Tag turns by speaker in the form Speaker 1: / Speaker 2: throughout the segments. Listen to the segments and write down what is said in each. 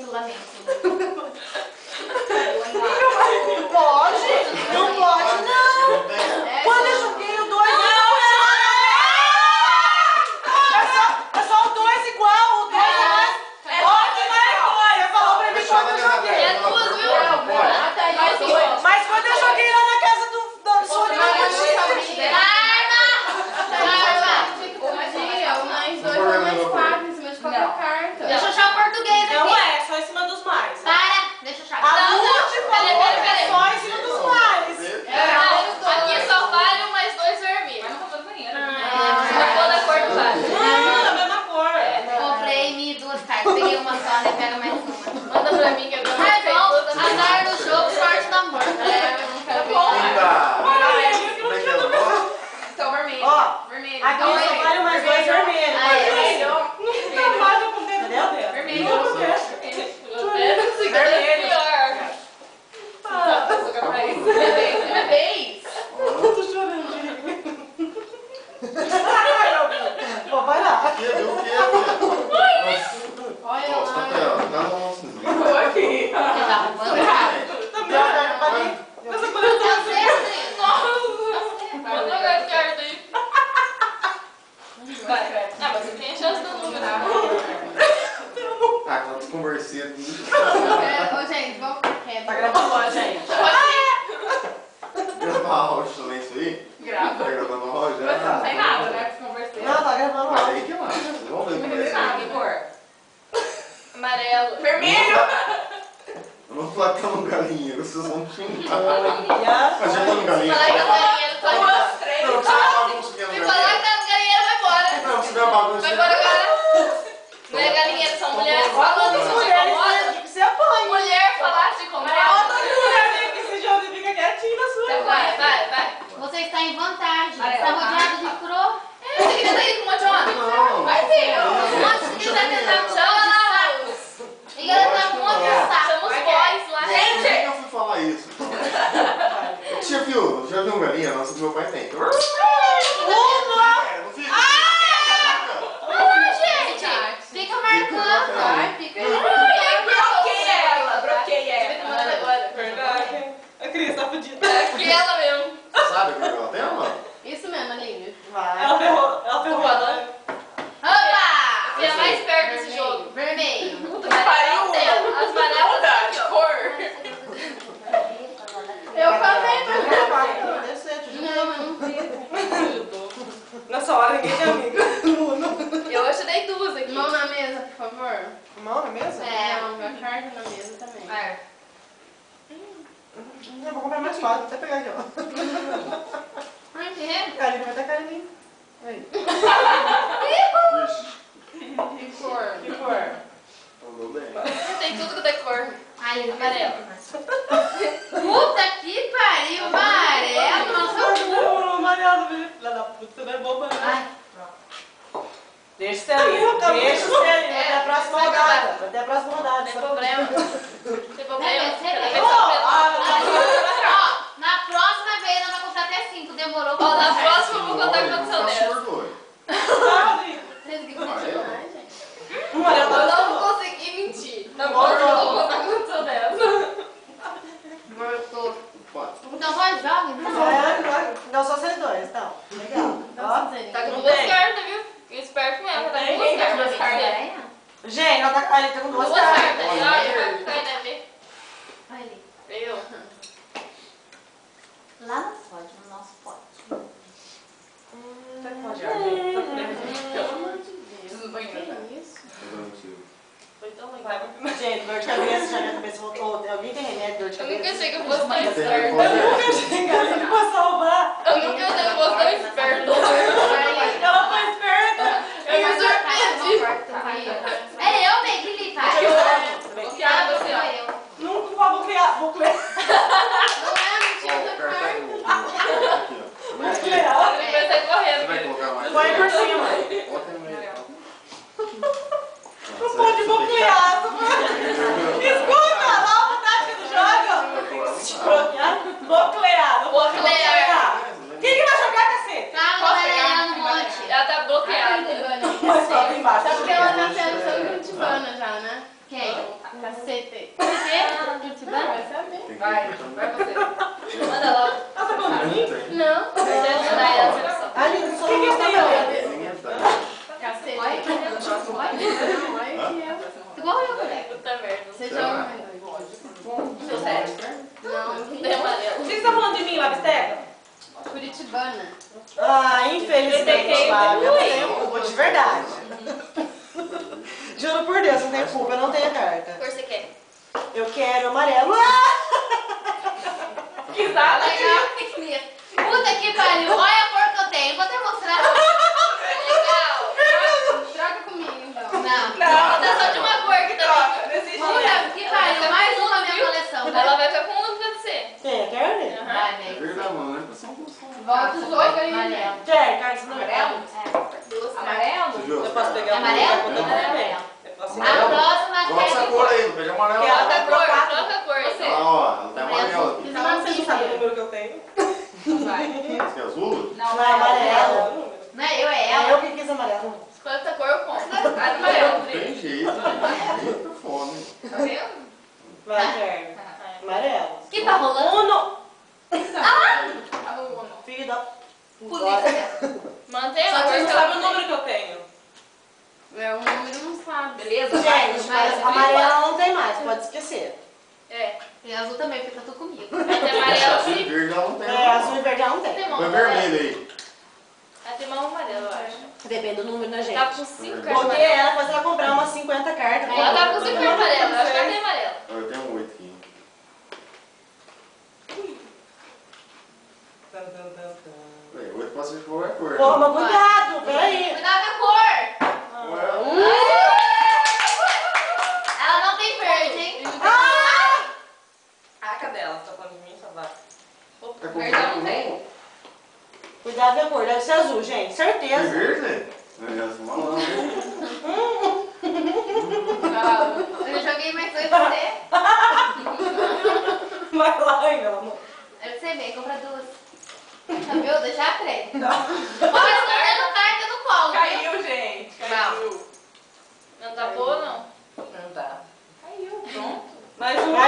Speaker 1: lamento, lamento.
Speaker 2: Pode? Não pode, não. Quando eu joguei o 2, é só o 2 igual, o 2 é mais. Ótimo, você falou pra mim quando eu joguei.
Speaker 1: É duas, viu?
Speaker 2: Mas quando eu joguei lá na casa do Sônia, não tinha.
Speaker 1: Mais dois ou mais quatro em cima de qualquer carta.
Speaker 3: Deixa eu achar o português aqui.
Speaker 2: Não é, só em cima dos mais.
Speaker 3: Para, deixa eu achar.
Speaker 2: A Lute falou
Speaker 1: peraí.
Speaker 2: só em cima dos mais.
Speaker 1: Aqui só vale um mais dois vermelhos. Se não for da cor do vale.
Speaker 2: Não, da mesma cor.
Speaker 3: Comprei duas cartas. Peguei uma só, né? Pega mais uma.
Speaker 1: Manda pra mim que eu dou
Speaker 3: Ai, bom, azar do jogo, sorte do amor.
Speaker 1: eu não quero ver. Então, vermelho.
Speaker 2: Ó,
Speaker 1: Vermelho.
Speaker 2: aqui só vale mais dois vermelhos. Não vale com o dedo dela.
Speaker 1: Vermelho.
Speaker 2: Eu não quero.
Speaker 1: Vermelho. Pior. Minha vez.
Speaker 2: Eu tô chorando, gente. Pô, vai lá.
Speaker 1: Olha lá.
Speaker 2: Tô aqui.
Speaker 3: Você tá roubando carta?
Speaker 2: Também, olha pra mim. Essa quando eu tô
Speaker 3: Eu sei,
Speaker 1: Vou jogar as cartas aí. Vai. Ah, mas você tem a chance do número.
Speaker 4: Ah, quando eu conversei.
Speaker 3: Ô, gente, vamos pro quê?
Speaker 2: Tá gravando lá, gente.
Speaker 4: Gravar o silêncio aí?
Speaker 1: Grava.
Speaker 4: Tá gravando o áudio?
Speaker 1: Não tem nada, né? Que conversei.
Speaker 2: Não, tá gravando
Speaker 4: Mas
Speaker 2: lá.
Speaker 4: aí que mais? Vamos ver
Speaker 1: Não
Speaker 4: como
Speaker 1: tem nada. Que
Speaker 4: é
Speaker 1: cor? Amarelo. Vermelho.
Speaker 4: Eu não vou falar que é um galinheiro, vocês vão me xingar.
Speaker 2: Olha.
Speaker 4: Mas já tá no galinheiro.
Speaker 1: Falar que é galinheiro, tô
Speaker 4: Não, se tiver bagunça aqui no
Speaker 1: Se falar que
Speaker 4: galinheiro.
Speaker 1: tá no galinheiro, vai embora.
Speaker 4: Não, se tiver bagunça
Speaker 1: Vai
Speaker 4: aqui.
Speaker 1: embora agora. Não é galinheiro, são mulheres falando
Speaker 2: As
Speaker 1: isso te
Speaker 2: mulheres
Speaker 1: incomoda.
Speaker 2: aqui que você apanha.
Speaker 1: Mulher falar te
Speaker 2: Olha
Speaker 1: incomoda.
Speaker 2: as mulheres aqui que você já fica quietinho na sua.
Speaker 1: Então vai.
Speaker 3: Você está em vantagem. Você está rodeado de cro.
Speaker 1: Você queria sair com um monte de homem?
Speaker 4: Não.
Speaker 1: Vai sim.
Speaker 3: Um monte de
Speaker 4: Puxa a
Speaker 3: gente
Speaker 4: vinheta.
Speaker 3: chama lá os. E ela tá com um monte de saco.
Speaker 1: Chama os boys lá.
Speaker 4: Por que eu fui falar isso? Você já viu um galinha? Nossa, meu pai tem. Não fica.
Speaker 3: Não, gente. Fica marcando.
Speaker 1: Vai, fica aí.
Speaker 2: Bloqueia ela.
Speaker 1: Agora.
Speaker 2: Verdade. A Cris tá fodida.
Speaker 1: Aquela mesmo.
Speaker 4: Sabe o que ela tem, mano?
Speaker 3: Isso mesmo, Aline.
Speaker 2: Vai. Ela ferrou ela.
Speaker 3: Opa!
Speaker 1: Você é mais perto desse jogo.
Speaker 3: Vermelho.
Speaker 1: Puta que pariu. As amarelas de cor. Eu também,
Speaker 2: Vai descer, te
Speaker 3: Não, eu não fiz.
Speaker 2: Nessa hora ninguém tem amigo.
Speaker 1: Eu ajudei duas aqui.
Speaker 3: Mão na mesa, por favor.
Speaker 2: Mão na mesa?
Speaker 3: É, uma carta na mesa também.
Speaker 2: Eu vou comprar mais fácil, vou até pegar aqui, ó.
Speaker 3: Por quê?
Speaker 2: Carinho, vai ter carinho. Aí.
Speaker 4: Vixe,
Speaker 3: Que cor?
Speaker 2: Que cor?
Speaker 4: mandou bem.
Speaker 1: Tem tudo que tem cor.
Speaker 3: Ai,
Speaker 1: Amarelo.
Speaker 3: Puta que pariu, amarelo. Nossa,
Speaker 2: Amarelo, filha da puta, você não é boba, não.
Speaker 3: ai.
Speaker 2: Deixa você ali. Deixa você ali. Vai ter a próxima rodada. Vai ter a próxima rodada.
Speaker 1: Tem
Speaker 2: só
Speaker 1: problema.
Speaker 2: pra-
Speaker 1: Tem problema.
Speaker 3: Ó, na próxima vez ela vai contar até 5. Demorou pra
Speaker 1: Ó, na
Speaker 3: contar.
Speaker 1: próxima eu vou contar o que aconteceu dela.
Speaker 4: surdo hoje.
Speaker 2: Ah, Rodrigo.
Speaker 3: Vocês viram demais, gente.
Speaker 2: Amarelo.
Speaker 1: Eu não vou conseguir mentir. Na próxima eu vou contar o que aconteceu dela.
Speaker 3: Mortou.
Speaker 4: Pode.
Speaker 3: Então vai, joga. Então.
Speaker 2: Vai. Não, só vocês dois, então. Legal. Ó.
Speaker 1: Tá com duas cartas, viu? Fica esperto mesmo. Tá com duas cartas.
Speaker 2: Gente, ela tá ali, tá com duas
Speaker 1: Duas
Speaker 2: cartas.
Speaker 1: cartas. Olha, vai ficar ver.
Speaker 3: Olha ali.
Speaker 1: Eu.
Speaker 3: Lá no pódio, no nosso pódio.
Speaker 2: Tá com a
Speaker 1: Pelo amor de Deus. Não vai
Speaker 3: Que
Speaker 1: entrar.
Speaker 3: isso?
Speaker 1: Foi tão legal.
Speaker 2: Gente, dor de cabeça, já minha cabeça voltou. Alguém tem remédio de dor de
Speaker 1: Eu
Speaker 2: cabeça?
Speaker 1: nunca achei que eu fosse tão
Speaker 4: Tem
Speaker 1: esperto.
Speaker 4: remédio.
Speaker 2: Eu cheguei assim pra salvar.
Speaker 1: Eu nunca achei que eu fosse tão esperto.
Speaker 2: Ela foi esperta.
Speaker 1: Eu me surpreendi.
Speaker 3: É eu, Bem, que me faz.
Speaker 1: Bloquear você, ó.
Speaker 3: eu.
Speaker 2: Nunca vou criar. Vou criar.
Speaker 3: Não é mentira
Speaker 4: Ó,
Speaker 3: do
Speaker 4: o cartão
Speaker 3: carro.
Speaker 4: aqui, ó.
Speaker 2: Vou criar.
Speaker 1: Ele vai sair
Speaker 4: Você
Speaker 1: correndo.
Speaker 4: vai colocar mais?
Speaker 2: Põe por cima.
Speaker 4: Bota no meio.
Speaker 2: Não pode bloquear. Escuta, lá o tática do jogo. Bloquear? Bloquear. Não pode
Speaker 1: Bloquear.
Speaker 2: bloquear. Quem que vai jogar, cacete?
Speaker 3: Calma,
Speaker 1: Posso
Speaker 3: galera,
Speaker 1: pegar?
Speaker 3: não
Speaker 1: Cacete.
Speaker 3: O quê? Curitibana?
Speaker 1: Vai saber.
Speaker 4: Tem que
Speaker 5: Vai,
Speaker 4: ir também.
Speaker 5: vai você.
Speaker 3: Manda logo.
Speaker 2: Ela tá falando de mim?
Speaker 1: Não.
Speaker 3: Mandar ela essa opção.
Speaker 2: Ai, não sou
Speaker 1: Quem que tem
Speaker 2: eu.
Speaker 4: Ninguém tá.
Speaker 1: Cacete.
Speaker 3: Olha que eu.
Speaker 1: Não, olha que eu.
Speaker 3: Igual eu, né?
Speaker 5: Puta merda.
Speaker 1: Você
Speaker 4: Será?
Speaker 1: joga.
Speaker 5: Seu sério?
Speaker 1: Não.
Speaker 5: Não tem amarelo.
Speaker 2: Por que você tá falando de mim, Labisteca?
Speaker 1: Curitibana.
Speaker 2: Ah, infelizmente, Flávia, eu
Speaker 5: Ui.
Speaker 2: tenho culpa de verdade. Juro por Deus, não tenho culpa, eu não tenho carta.
Speaker 3: Que cor você quer?
Speaker 2: Eu quero amarelo.
Speaker 5: Que nada.
Speaker 3: Legal. Puta que pariu. Olha a cor que eu tenho. Vou até mostrar. Legal.
Speaker 1: Troca comigo, então.
Speaker 3: Não.
Speaker 5: Não.
Speaker 3: Vou dar só de uma cor que
Speaker 5: Troca,
Speaker 3: também.
Speaker 5: não existe
Speaker 3: Puta
Speaker 5: isso.
Speaker 3: que pariu. Mais uma na minha coleção.
Speaker 5: Ela vai ficar com um pra você.
Speaker 2: Quem? Quer ver?
Speaker 3: Vai,
Speaker 4: É
Speaker 3: velho.
Speaker 4: verdade, mano. Não é pra ser um
Speaker 1: Volta os dois aí, né?
Speaker 3: Amarelo.
Speaker 2: Quer? Carta não
Speaker 5: Amarelo?
Speaker 3: Duas
Speaker 5: Amarelo?
Speaker 4: Você viu?
Speaker 2: Eu posso pegar
Speaker 3: É amarelo?
Speaker 2: uma
Speaker 4: Não.
Speaker 3: Amarelo.
Speaker 2: Eu posso
Speaker 3: A
Speaker 2: pegar uma.
Speaker 3: próxima
Speaker 4: Coloca essa cor aí, não pede amarelo.
Speaker 2: Ela
Speaker 4: não.
Speaker 2: tá
Speaker 5: Troca a cor,
Speaker 2: quatro.
Speaker 5: troca a cor. Você.
Speaker 4: Ah, ó, não tem amarelo aqui.
Speaker 2: Mas você não sabe o número que eu tenho?
Speaker 5: Vai.
Speaker 4: Esse é azul?
Speaker 5: Não,
Speaker 2: Não é amarelo.
Speaker 3: Não é eu, é
Speaker 2: É
Speaker 3: ela.
Speaker 2: eu que quis amarelo.
Speaker 5: escolhe outra cor, eu compro. Ah, amarelo.
Speaker 4: Não tem jeito, gente. Eita fome.
Speaker 5: Tá vendo?
Speaker 2: Vai, quer. Amarelo.
Speaker 3: Que tá rolando?
Speaker 2: Uno.
Speaker 5: Aluno.
Speaker 2: Filho da...
Speaker 3: Polícia.
Speaker 5: Mantém
Speaker 2: Só
Speaker 5: a
Speaker 2: que
Speaker 5: cor
Speaker 2: você não
Speaker 5: que
Speaker 2: sabe o
Speaker 5: eu
Speaker 2: número que eu tenho.
Speaker 1: É, o número não sabe.
Speaker 5: Beleza?
Speaker 2: Gente, mas amarelo não tem mais, pode esquecer.
Speaker 5: É.
Speaker 3: E azul também, porque tá tudo comigo.
Speaker 5: Vai ter amarelo
Speaker 4: Azul e
Speaker 5: sim.
Speaker 4: verde ela não tem.
Speaker 2: É, azul e verde ela não tem.
Speaker 5: Tem mão
Speaker 4: Põe
Speaker 5: amarelo.
Speaker 4: vermelho aí.
Speaker 5: Vai ter mão amarelo, eu acho.
Speaker 2: Depende do número, né, gente?
Speaker 5: Tá com 5 cartas
Speaker 2: Porque
Speaker 5: amarelas.
Speaker 2: ela faz ela comprar umas 50 cartas.
Speaker 5: Ela tá com 5 cartas amarelas. Eu acho que ela tem amarelo.
Speaker 4: Eu tenho 8 aqui. Peraí, 8 pode ser de qualquer cor.
Speaker 2: Pô, mas cuidado, peraí.
Speaker 3: Cuidado com a cor.
Speaker 4: Ué,
Speaker 3: Ela não tem verde, hein?
Speaker 2: Ah, cadê ela? Tá falando de mim, só vai.
Speaker 5: Opa,
Speaker 4: tá com
Speaker 5: verde eu não tem.
Speaker 2: Cuidado com a cor, deve ser azul, gente.
Speaker 4: Tem
Speaker 2: Certeza.
Speaker 4: verde? É, essa malandra.
Speaker 3: Eu joguei mais dois pra você.
Speaker 2: Vai lá, meu amor.
Speaker 3: Aí você vem, compra duas. Viu? Deixa a treta. Vou escondendo carta no colo. viu?
Speaker 5: Caiu, gente. Caiu. Não tapou, não?
Speaker 2: Não tá.
Speaker 5: Caiu. Pronto.
Speaker 2: Mais uma.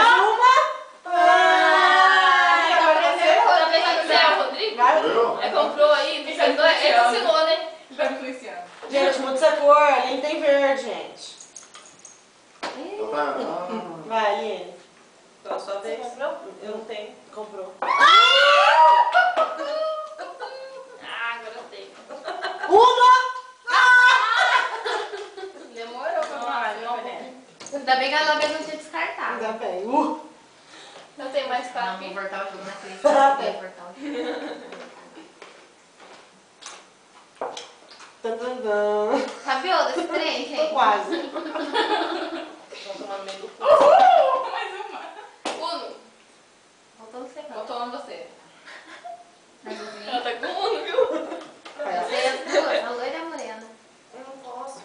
Speaker 2: Ai,
Speaker 3: Então,
Speaker 2: agora
Speaker 3: primeiro
Speaker 2: você.
Speaker 5: Tá pensando que você é o Rodrigo?
Speaker 2: Vai.
Speaker 4: Viu?
Speaker 5: É, comprou aí? Ele ensinou, né?
Speaker 1: Vai influenciando.
Speaker 2: Gente, muda essa cor. A Aline tem verde, gente.
Speaker 4: Ela tá- ah.
Speaker 2: Vai, Aline. Então, sua
Speaker 5: Você
Speaker 2: vez.
Speaker 5: comprou?
Speaker 2: Eu não tenho. Comprou.
Speaker 5: Ah, agora eu tenho.
Speaker 2: Uma.
Speaker 1: Demorou pra falar, não, né?
Speaker 3: Ainda bem que ela mesmo não tinha descartado.
Speaker 2: Ainda bem.
Speaker 5: Eu tenho mais 4
Speaker 3: Não, vou
Speaker 5: aqui.
Speaker 3: voltar o jogo na crise. Vou voltar o jogo.
Speaker 2: Tan, tan, tan.
Speaker 3: Rabiou desse trem,
Speaker 2: Tô
Speaker 3: gente.
Speaker 2: quase.
Speaker 5: Vou tomar no meio do cu.
Speaker 1: Mais uma.
Speaker 5: Uno.
Speaker 3: Voltou no segundo.
Speaker 5: Vou tomar você.
Speaker 3: Azulzinho.
Speaker 5: Ela tá com Uno, viu?
Speaker 3: Você é as duas, a loira e a morena.
Speaker 5: Eu não posso.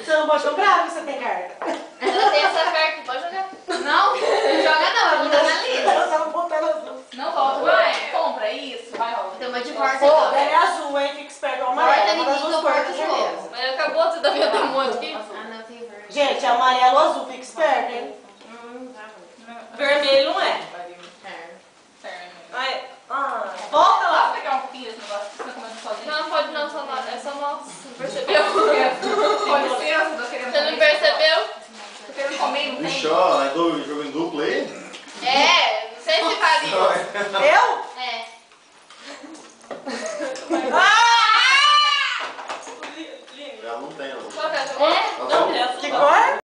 Speaker 2: Você não pode comprar porque você tem carta.
Speaker 3: Ela tem essa carta, pode jogar? Não, não joga não, vai botar na lista.
Speaker 2: Ela tava botando azul.
Speaker 5: Não volta. Vai, compra isso. Vai, ó.
Speaker 3: Tem uma de porta
Speaker 2: Pô,
Speaker 3: então.
Speaker 2: é azul, hein? Fica esperto. É o
Speaker 3: Porta
Speaker 2: amarelo. Uma das
Speaker 3: inimiga,
Speaker 2: duas
Speaker 3: porta
Speaker 2: cores,
Speaker 3: de
Speaker 2: certeza.
Speaker 3: novo.
Speaker 5: Mas acabou de dar minha demônio aqui.
Speaker 3: Ah, não, tem verde.
Speaker 2: Gente, é amarelo ou azul. Fica esperto, hein? Vermelho não é. Ai, volta lá.
Speaker 1: Posso pegar um pouquinho desse negócio que você tá comendo sozinho?
Speaker 5: Não, pode não, só nós. É só nós. Não percebeu?
Speaker 1: Com licença, tô querendo
Speaker 5: Você não
Speaker 1: comer.
Speaker 5: percebeu?
Speaker 1: Tô querendo comer, não tem?
Speaker 4: Ixi, ó, eu tô jogando